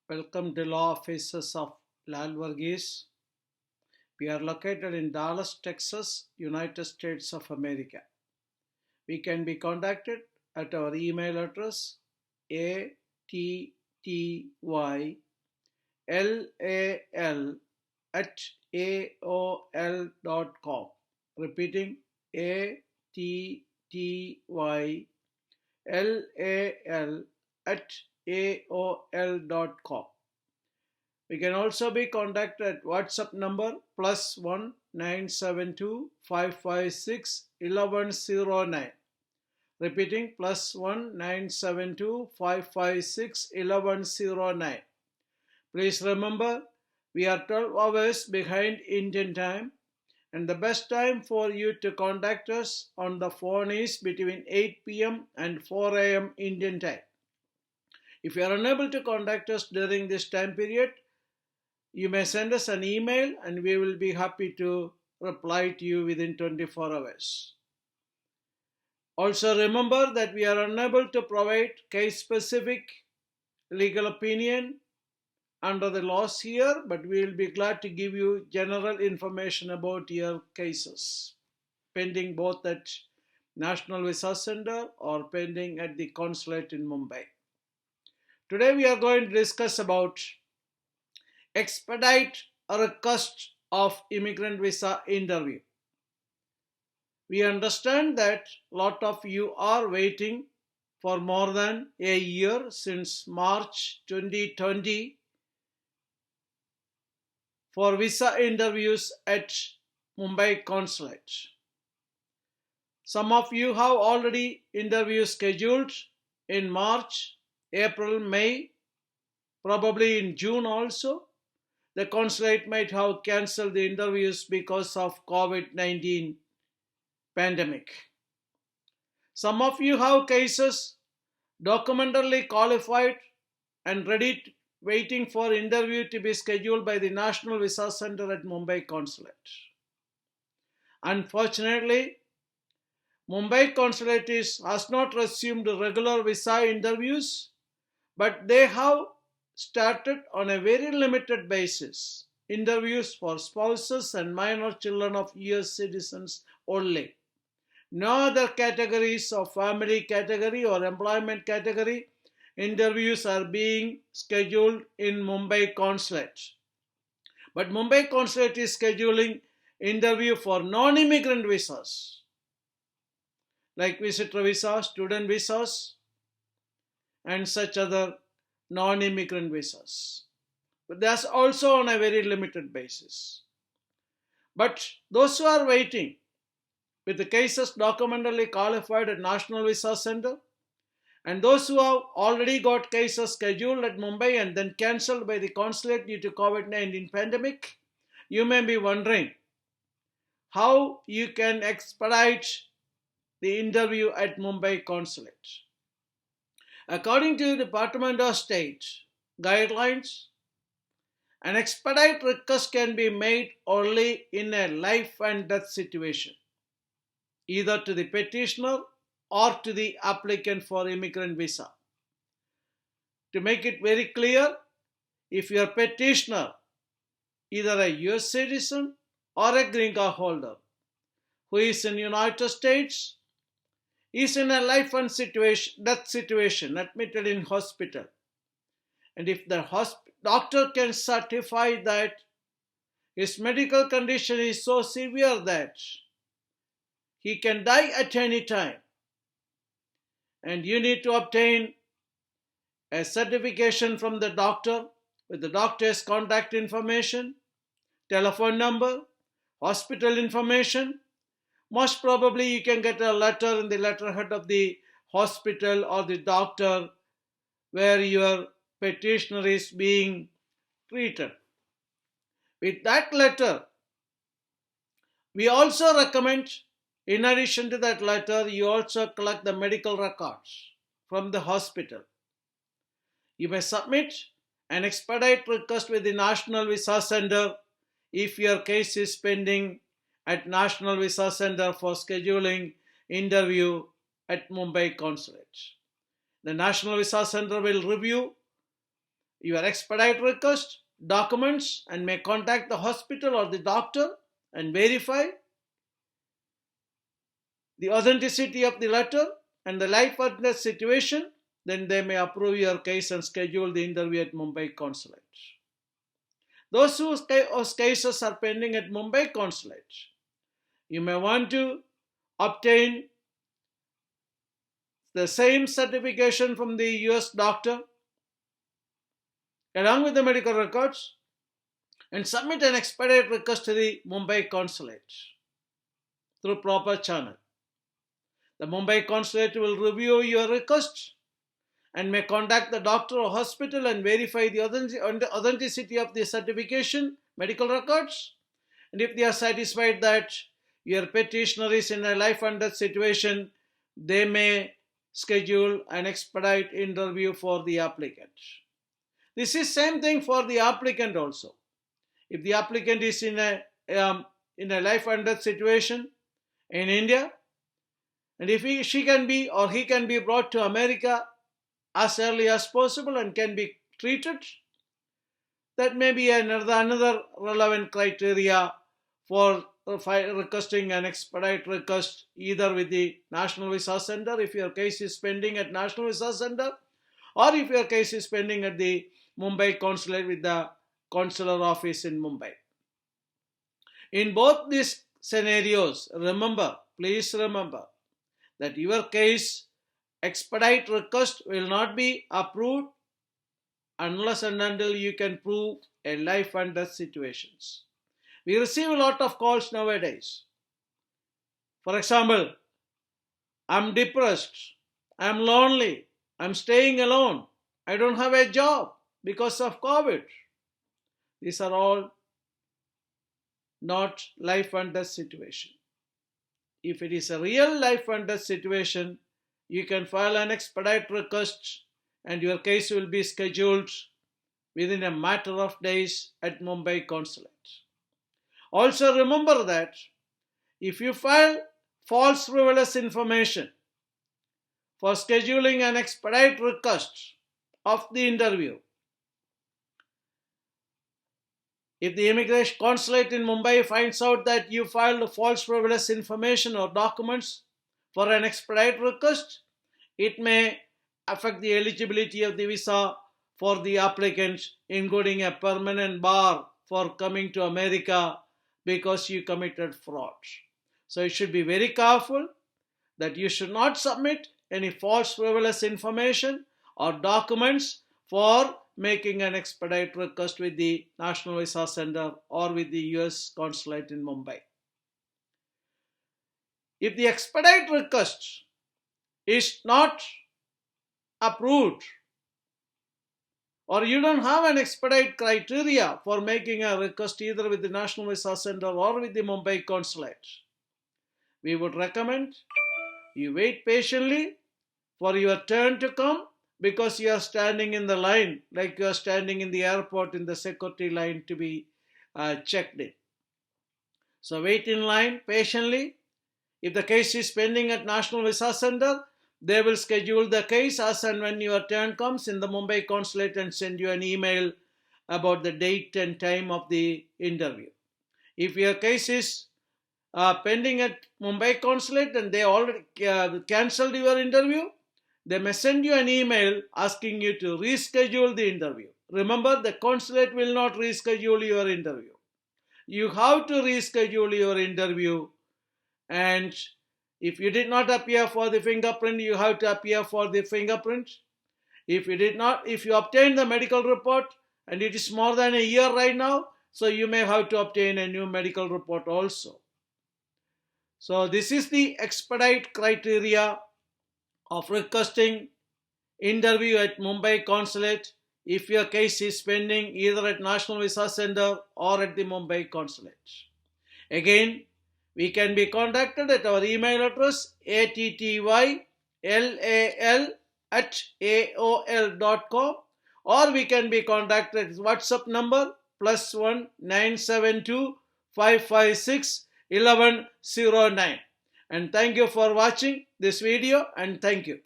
Welcome to Law Offices of Lal Varghese. We are located in Dallas, Texas, United States of America. We can be contacted at our email address attyllal@aol.com. Repeating, attyllal@aol.com. We can also be contacted at WhatsApp number +1 972 556 1109. Repeating, +1 972 556 1109. Please remember, we are 12 hours behind Indian time, and the best time for you to contact us on the phone is between 8 p.m. and 4 a.m. Indian time. If you are unable to contact us during this time period, you may send us an email and we will be happy to reply to you within 24 hours. Also remember that we are unable to provide case-specific legal opinion under the laws here, but we will be glad to give you general information about your cases pending both at National Visa Center or pending at the consulate in Mumbai. Today we are going to discuss about expedite a request of immigrant visa interview. We understand that a lot of you are waiting for more than a year since March 2020 for visa interviews at Mumbai Consulate. Some of you have already interviews scheduled in March, April, May, probably in June also. The consulate might have cancelled the interviews because of COVID-19 pandemic. Some of you have cases documentarily qualified and ready, waiting for interview to be scheduled by the National Visa Center at Mumbai Consulate. Unfortunately, Mumbai Consulate has not resumed regular visa interviews, but they have started on a very limited basis interviews for spouses and minor children of US citizens only. No other categories of family category or employment category interviews are being scheduled in Mumbai Consulate. But Mumbai Consulate is scheduling interview for non-immigrant visas like visitor visas, student visas, and such other non-immigrant visas. But that's also on a very limited basis. But those who are waiting with the cases documentarily qualified at National Visa Center, and those who have already got cases scheduled at Mumbai and then cancelled by the consulate due to COVID-19 pandemic, you may be wondering how you can expedite the interview at Mumbai Consulate. According to the Department of State guidelines, an expedite request can be made only in a life and death situation, either to the petitioner or to the applicant for immigrant visa. To make it very clear, if your petitioner, either a US citizen or a green card holder who is in United States, is in a life and death situation, admitted in hospital, and if the doctor can certify that his medical condition is so severe that he can die at any time, and you need to obtain a certification from the doctor with the doctor's contact information, telephone number, hospital information. Most probably you can get a letter in the letterhead of the hospital or the doctor where your petitioner is being treated. With that letter, we also recommend, in addition to that letter, you also collect the medical records from the hospital. You may submit an expedite request with the National Visa Center if your case is pending at National Visa Center for scheduling interview at Mumbai Consulate. The National Visa Center will review your expedite request, documents, and may contact the hospital or the doctor and verify the authenticity of the letter and the life or death situation, then they may approve your case and schedule the interview at Mumbai Consulate. Those whose cases are pending at Mumbai Consulate, you may want to obtain the same certification from the US doctor along with the medical records and submit an expedite request to the Mumbai Consulate through proper channel. The Mumbai Consulate will review your request and may contact the doctor or hospital and verify the authenticity of the certification, medical records. And if they are satisfied that your petitioner is in a life and death situation, they may schedule an expedite interview for the applicant. This is same thing for the applicant also. If the applicant is in a life and death situation in India, and if she can be or he can be brought to America as early as possible and can be treated, that may be another relevant criteria for requesting an expedite request either with the National Visa Center if your case is pending at National Visa Center, or if your case is pending at the Mumbai Consulate with the consular office in Mumbai. In both these scenarios, please remember that your case expedite request will not be approved unless and until you can prove a life and death situations. We receive a lot of calls nowadays. For example, I'm depressed, I'm lonely, I'm staying alone, I don't have a job because of COVID. These are all not life and death situation. If it is a real life and death situation, you can file an expedite request and your case will be scheduled within a matter of days at Mumbai Consulate. Also remember that if you file false frivolous information for scheduling an expedite request of the interview, if the immigration consulate in Mumbai finds out that you filed false frivolous information or documents for an expedite request, it may affect the eligibility of the visa for the applicant, including a permanent bar for coming to America because you committed fraud. So you should be very careful that you should not submit any false frivolous information or documents for making an expedite request with the National Visa Center or with the US Consulate in Mumbai. If the expedite request is not approved or you don't have an expedite criteria for making a request either with the National Visa Center or with the Mumbai Consulate, we would recommend you wait patiently for your turn to come, because you are standing in the line like you are standing in the airport in the security line to be checked in. So wait in line patiently. If the case is pending at National Visa Center, they will schedule the case as and when your turn comes in the Mumbai Consulate and send you an email about the date and time of the interview. If your case is pending at Mumbai Consulate and they already cancelled your interview, they may send you an email asking you to reschedule the interview. Remember, the consulate will not reschedule your interview. You have to reschedule your interview, and if you did not appear for the fingerprint, you have to appear for the fingerprint. If you obtain the medical report, and it is more than a year right now, so you may have to obtain a new medical report also. So this is the expedite criteria of requesting interview at Mumbai Consulate if your case is pending either at National Visa Center or at the Mumbai Consulate. Again, we can be contacted at our email address attyllal@aol.com, or we can be contacted at WhatsApp number +1 972 556 1109. And thank you for watching this video, and thank you.